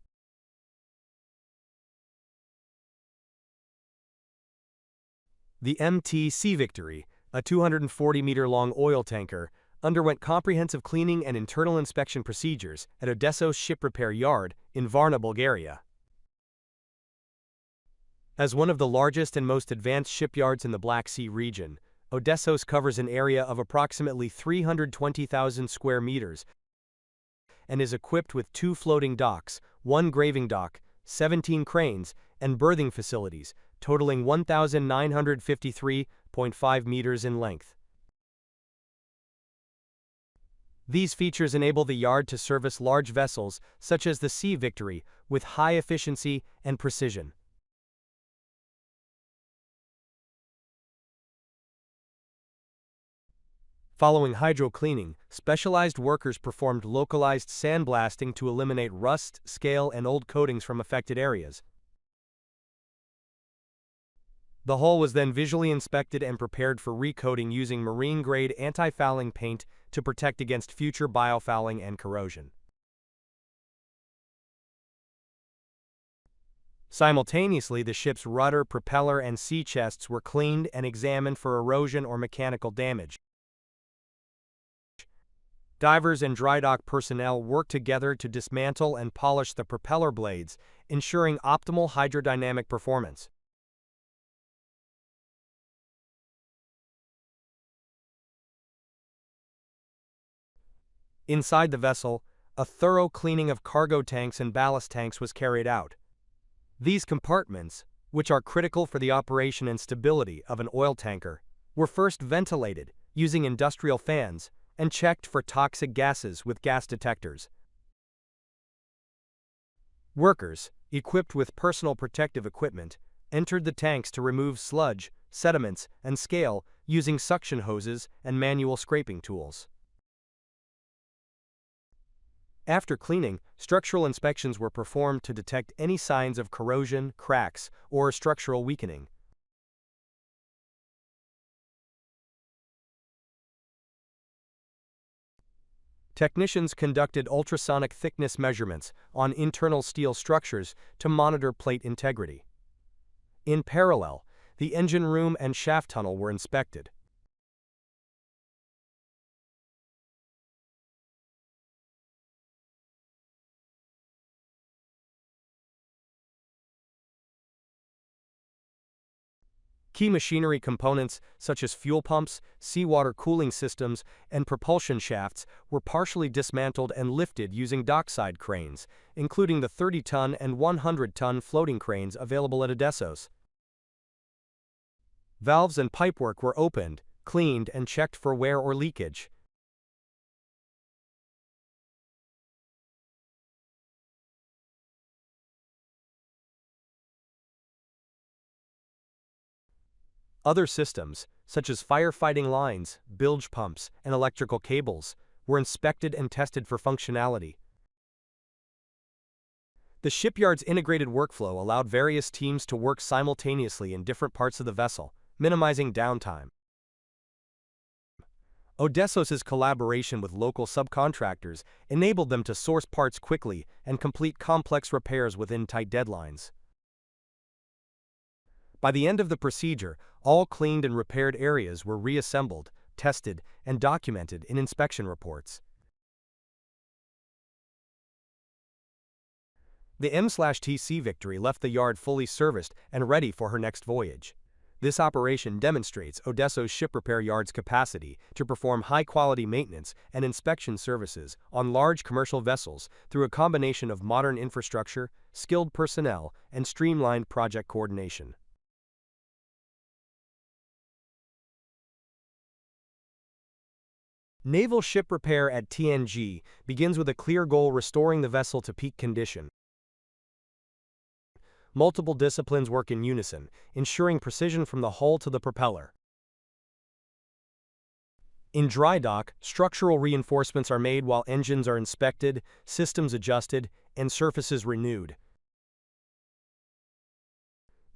The MT Sea Victory, a 240-meter-long oil tanker, underwent comprehensive cleaning and internal inspection procedures at Odessos Ship Repair Yard in Varna, Bulgaria. As one of the largest and most advanced shipyards in the Black Sea region, Odessos covers an area of approximately 320,000 square meters and is equipped with 2 floating docks, 1 graving dock, 17 cranes, and berthing facilities, totaling 1,953.5 meters in length. These features enable the yard to service large vessels, such as the Sea Victory, with high efficiency and precision. Following hydro-cleaning, specialized workers performed localized sandblasting to eliminate rust, scale, and old coatings from affected areas. The hull was then visually inspected and prepared for recoating using marine-grade anti-fouling paint to protect against future biofouling and corrosion. Simultaneously, the ship's rudder, propeller, and sea chests were cleaned and examined for erosion or mechanical damage. Divers and dry dock personnel worked together to dismantle and polish the propeller blades, ensuring optimal hydrodynamic performance. Inside the vessel, a thorough cleaning of cargo tanks and ballast tanks was carried out. These compartments, which are critical for the operation and stability of an oil tanker, were first ventilated using industrial fans and checked for toxic gases with gas detectors. Workers, equipped with personal protective equipment, entered the tanks to remove sludge, sediments, and scale using suction hoses and manual scraping tools. After cleaning, structural inspections were performed to detect any signs of corrosion, cracks, or structural weakening. Technicians conducted ultrasonic thickness measurements on internal steel structures to monitor plate integrity. In parallel, the engine room and shaft tunnel were inspected. Key machinery components, such as fuel pumps, seawater cooling systems, and propulsion shafts, were partially dismantled and lifted using dockside cranes, including the 30-ton and 100-ton floating cranes available at Odessos. Valves and pipework were opened, cleaned, and checked for wear or leakage. Other systems, such as firefighting lines, bilge pumps, and electrical cables, were inspected and tested for functionality. The shipyard's integrated workflow allowed various teams to work simultaneously in different parts of the vessel, minimizing downtime. Odessos's collaboration with local subcontractors enabled them to source parts quickly and complete complex repairs within tight deadlines. By the end of the procedure, all cleaned and repaired areas were reassembled, tested, and documented in inspection reports. The M/T Sea Victory left the yard fully serviced and ready for her next voyage. This operation demonstrates Odessos Ship Repair Yard's capacity to perform high-quality maintenance and inspection services on large commercial vessels through a combination of modern infrastructure, skilled personnel, and streamlined project coordination. Naval ship repair at TNG begins with a clear goal: restoring the vessel to peak condition. Multiple disciplines work in unison, ensuring precision from the hull to the propeller. In dry dock, structural reinforcements are made while engines are inspected, systems adjusted, and surfaces renewed.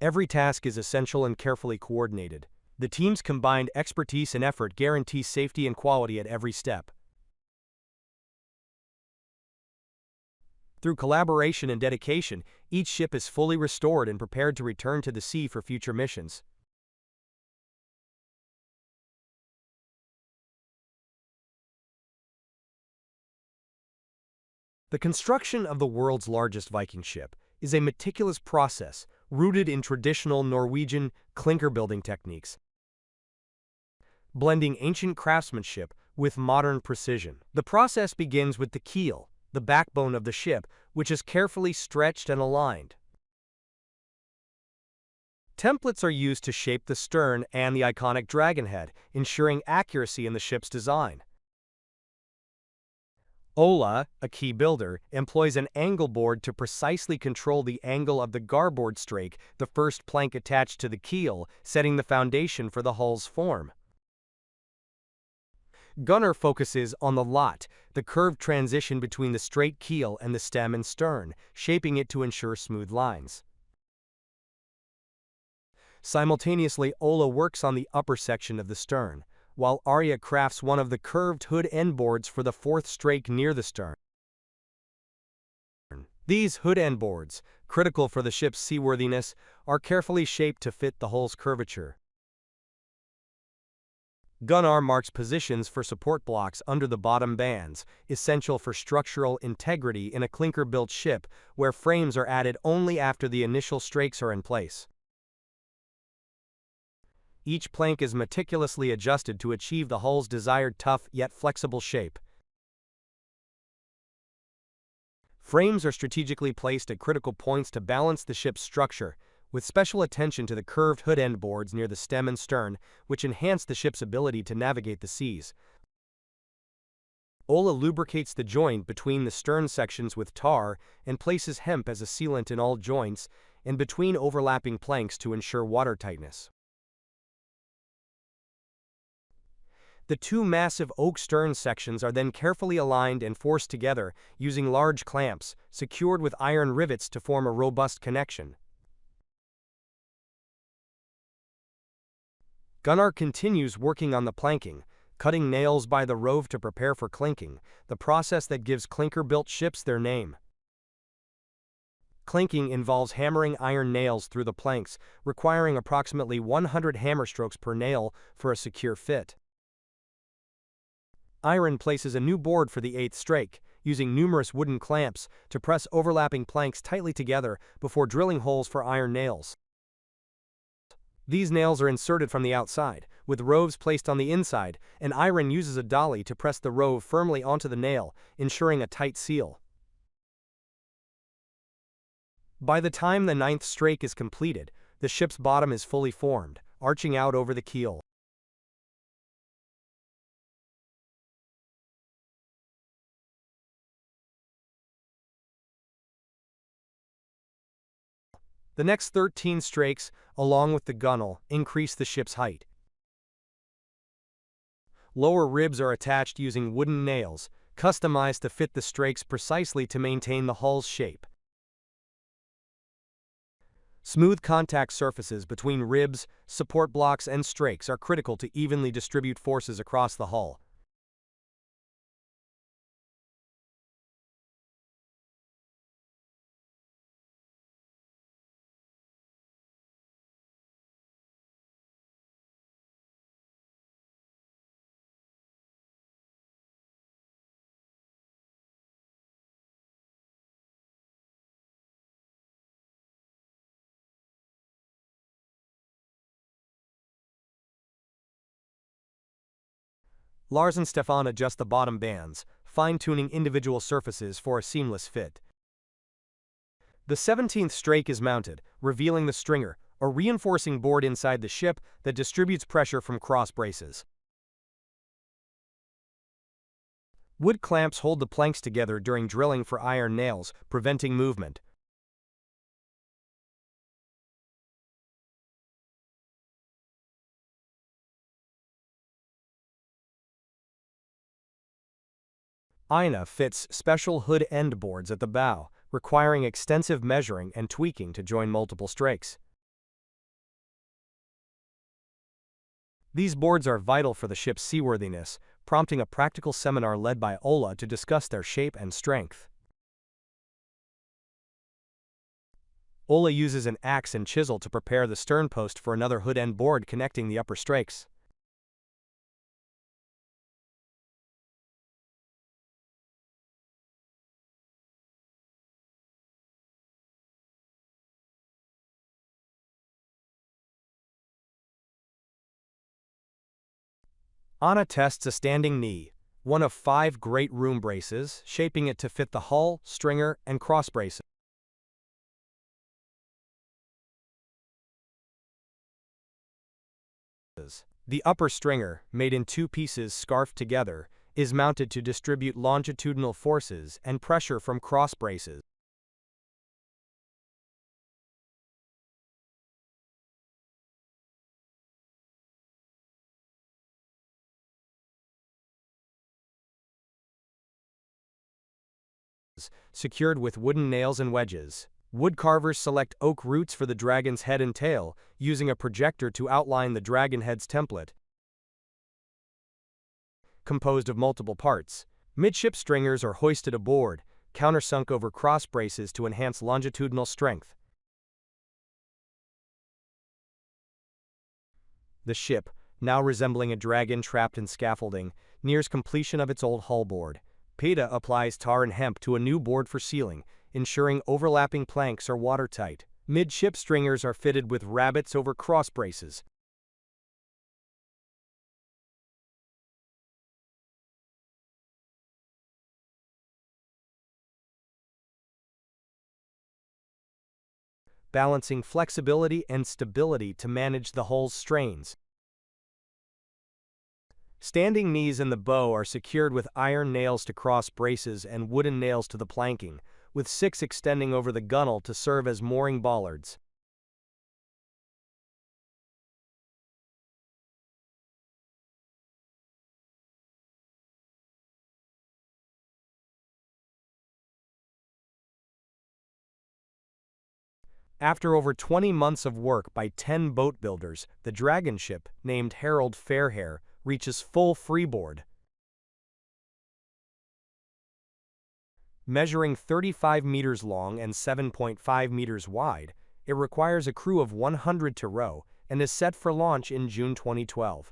Every task is essential and carefully coordinated. The team's combined expertise and effort guarantee safety and quality at every step. Through collaboration and dedication, each ship is fully restored and prepared to return to the sea for future missions. The construction of the world's largest Viking ship is a meticulous process rooted in traditional Norwegian clinker building techniques, blending ancient craftsmanship with modern precision. The process begins with the keel, the backbone of the ship, which is carefully stretched and aligned. Templates are used to shape the stern and the iconic dragon head, ensuring accuracy in the ship's design. Ola, a key builder, employs an angle board to precisely control the angle of the garboard strake, the first plank attached to the keel, setting the foundation for the hull's form. Gunner focuses on the lot, the curved transition between the straight keel and the stem and stern, shaping it to ensure smooth lines. Simultaneously, Ola works on the upper section of the stern, while Arya crafts one of the curved hood end boards for the fourth strake near the stern. These hood end boards, critical for the ship's seaworthiness, are carefully shaped to fit the hull's curvature. Gunner marks positions for support blocks under the bottom bands, essential for structural integrity in a clinker-built ship where frames are added only after the initial strakes are in place. Each plank is meticulously adjusted to achieve the hull's desired tough yet flexible shape. Frames are strategically placed at critical points to balance the ship's structure, with special attention to the curved hood end boards near the stem and stern, which enhance the ship's ability to navigate the seas. Ola lubricates the joint between the stern sections with tar and places hemp as a sealant in all joints and between overlapping planks to ensure watertightness. The two massive oak stern sections are then carefully aligned and forced together using large clamps, secured with iron rivets to form a robust connection. Gunner continues working on the planking, cutting nails by the rove to prepare for clinking, the process that gives clinker-built ships their name. Clinking involves hammering iron nails through the planks, requiring approximately 100 hammer strokes per nail for a secure fit. Iron places a new board for the eighth strake, using numerous wooden clamps to press overlapping planks tightly together before drilling holes for iron nails. These nails are inserted from the outside, with roves placed on the inside, and iron uses a dolly to press the rove firmly onto the nail, ensuring a tight seal. By the time the ninth strake is completed, the ship's bottom is fully formed, arching out over the keel. The next 13 strakes, along with the gunwale, increase the ship's height. Lower ribs are attached using wooden nails, customized to fit the strakes precisely to maintain the hull's shape. Smooth contact surfaces between ribs, support blocks, and strakes are critical to evenly distribute forces across the hull. Lars and Stefan adjust the bottom bands, fine-tuning individual surfaces for a seamless fit. The 17th strake is mounted, revealing the stringer, a reinforcing board inside the ship that distributes pressure from cross braces. Wood clamps hold the planks together during drilling for iron nails, preventing movement. INA fits special hood end boards at the bow, requiring extensive measuring and tweaking to join multiple strakes. These boards are vital for the ship's seaworthiness, prompting a practical seminar led by Ola to discuss their shape and strength. Ola uses an axe and chisel to prepare the stern post for another hood end board connecting the upper strakes. Anna tests a standing knee, one of 5 great room braces, shaping it to fit the hull, stringer, and cross braces. The upper stringer, made in 2 pieces scarfed together, is mounted to distribute longitudinal forces and pressure from cross braces. Secured with wooden nails and wedges. Woodcarvers select oak roots for the dragon's head and tail, using a projector to outline the dragon head's template, composed of multiple parts. Midship stringers are hoisted aboard, countersunk over cross braces to enhance longitudinal strength. The ship, now resembling a dragon trapped in scaffolding, nears completion of its old hull board. PETA applies tar and hemp to a new board for sealing, ensuring overlapping planks are watertight. Midship stringers are fitted with rabbets over cross braces. Balancing flexibility and stability to manage the hull's strains. Standing knees in the bow are secured with iron nails to cross braces and wooden nails to the planking, with 6 extending over the gunwale to serve as mooring bollards. After over 20 months of work by 10 boat builders, the dragon ship, named Harold Fairhair, reaches full freeboard. Measuring 35 meters long and 7.5 meters wide, it requires a crew of 100 to row and is set for launch in June 2012.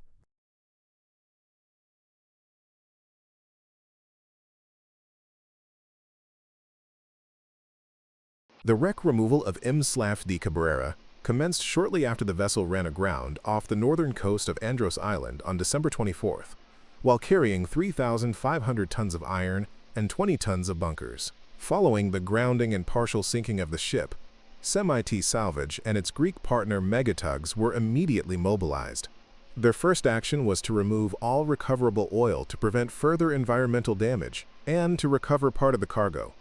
The wreck removal of M/D Cabrera commenced shortly after the vessel ran aground off the northern coast of Andros Island on December 24th, while carrying 3,500 tons of iron and 20 tons of bunkers. Following the grounding and partial sinking of the ship, Semi-T Salvage and its Greek partner Megatugs were immediately mobilized. Their first action was to remove all recoverable oil to prevent further environmental damage and to recover part of the cargo.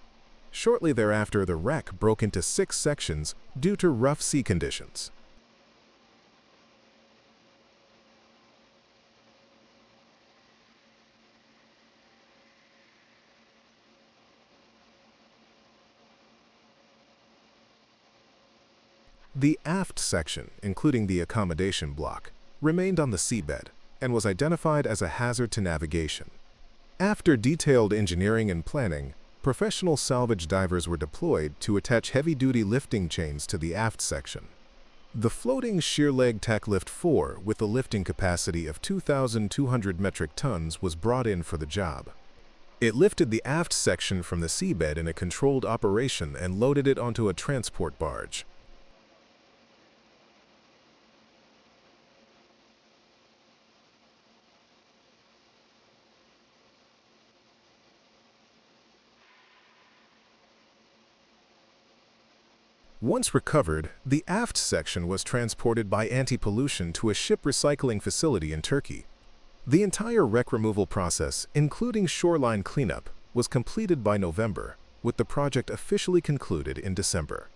Shortly thereafter, the wreck broke into 6 sections due to rough sea conditions. The aft section, including the accommodation block, remained on the seabed and was identified as a hazard to navigation. After detailed engineering and planning, professional salvage divers were deployed to attach heavy-duty lifting chains to the aft section. The floating shear leg tack lift 4 with a lifting capacity of 2,200 metric tons was brought in for the job. It lifted the aft section from the seabed in a controlled operation and loaded it onto a transport barge. Once recovered, the aft section was transported by anti-pollution to a ship recycling facility in Turkey. The entire wreck removal process, including shoreline cleanup, was completed by November, with the project officially concluded in December.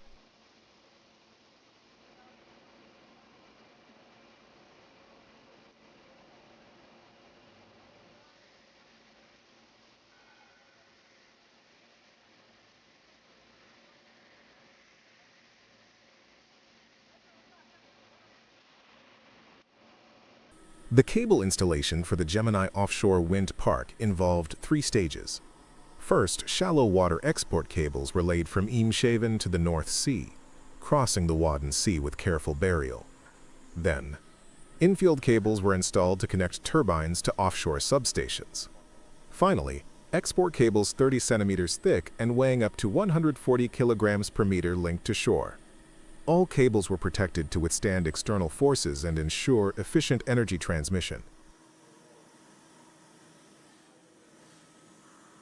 The cable installation for the Gemini offshore wind park involved 3 stages. First, shallow water export cables were laid from Eemshaven to the North Sea, crossing the Wadden Sea with careful burial. Then, infield cables were installed to connect turbines to offshore substations. Finally, export cables 30 centimeters thick and weighing up to 140 kilograms per meter linked to shore. All cables were protected to withstand external forces and ensure efficient energy transmission.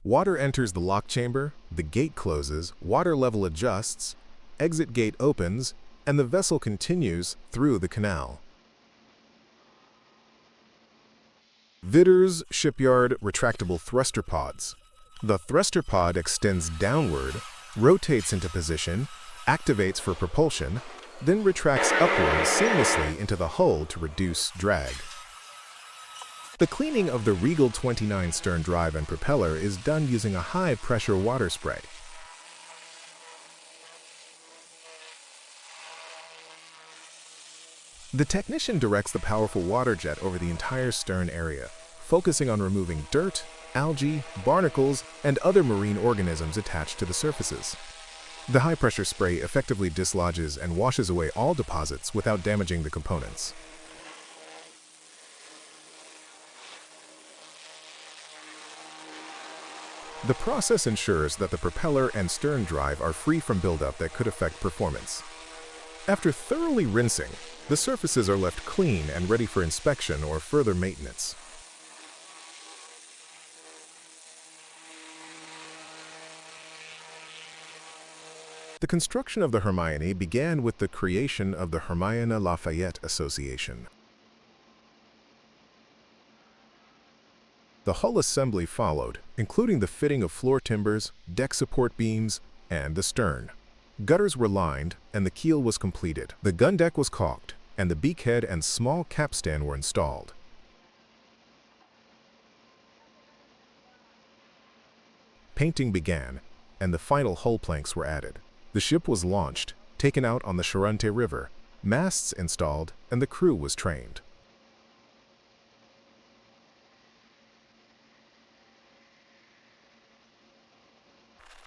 Water enters the lock chamber, the gate closes, water level adjusts, exit gate opens, and the vessel continues through the canal. Vitters, shipyard, retractable thruster pods. The thruster pod extends downward, rotates into position, activates for propulsion, then retracts upward seamlessly into the hull to reduce drag. The cleaning of the Regal 29 stern drive and propeller is done using a high-pressure water spray. The technician directs the powerful water jet over the entire stern area, focusing on removing dirt, algae, barnacles, and other marine organisms attached to the surfaces. The high-pressure spray effectively dislodges and washes away all deposits without damaging the components. The process ensures that the propeller and stern drive are free from buildup that could affect performance. After thoroughly rinsing, the surfaces are left clean and ready for inspection or further maintenance. The construction of the Hermione began with the creation of the Hermione Lafayette Association. The hull assembly followed, including the fitting of floor timbers, deck support beams, and the stern. Gutters were lined, and the keel was completed. The gun deck was caulked, and the beakhead and small capstan were installed. Painting began, and the final hull planks were added. The ship was launched, taken out on the Charente River, masts installed, and the crew was trained.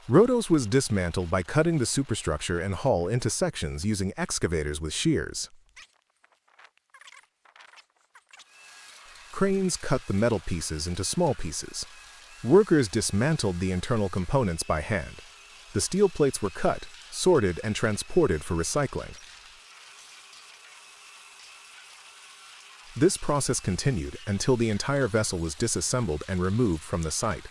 Rhodos was dismantled by cutting the superstructure and hull into sections using excavators with shears. Cranes cut the metal pieces into small pieces. Workers dismantled the internal components by hand. The steel plates were cut, sorted, and transported for recycling. This process continued until the entire vessel was disassembled and removed from the site.